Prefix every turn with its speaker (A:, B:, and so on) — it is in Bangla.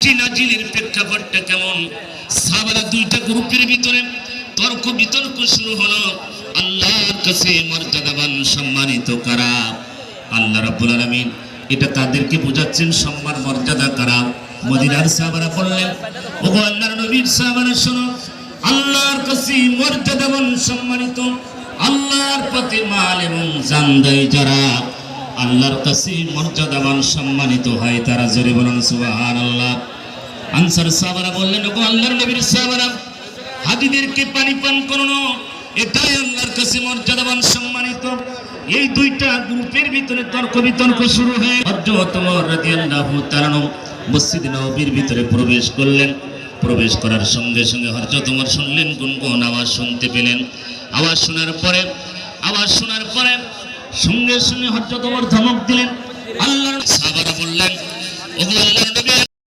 A: নাজিলের প্রেক্ষাপটটা কেমন? সাহাবারা দুইটা গ্রুপের ভিতরে তর্ক বিতর্ক শুরু হলো। আল্লাহর কাছে মর্যাদাবান সম্মানিত কারা? আল্লাহ রাব্বুল আলামিন এটা তাদেরকে বোঝাচ্ছেন সম্মান মর্যাদা কারা। মদিনার সাহাবারা বললেন, ওগো আল্লাহর নবীর সাহাবারা শোনো, আল্লাহর কাছে মর্যাদাবান সম্মানিত, আল্লাহর পথে মাল এবং জান দেয় যারা, আল্লাহর কাছে মর্যাদাবান সম্মানিত হয় তারা। জোরে বলুন সুবহানাল্লাহ। আনসার সাহাবারা বললেন, ওগো আল্লাহর নবীর সাহাবারা, হাজিদেরকে পানি পান করানো এটাই আল্লাহর কাছে মর্যাদাবান সম্মানিত। এই দুইটা গ্রুপের ভিতরে তর্ক বিতর্ক শুরু হয়ে হযরত ওমর রাদিয়াল্লাহু তাআলা মসজিদ নববীর ভিতরে প্রবেশ করলেন। প্রবেশ করার সঙ্গে সঙ্গে হযরত ওমর শুনলেন, গুনগুন আওয়াজ শুনতে পেলেন। আওয়াজ শোনার পরে সঙ্গে সঙ্গে হযরত ওমর ধমক দিলেন। আল্লাহর সাহাবারা বললেন, ওগো আল্লাহর নবী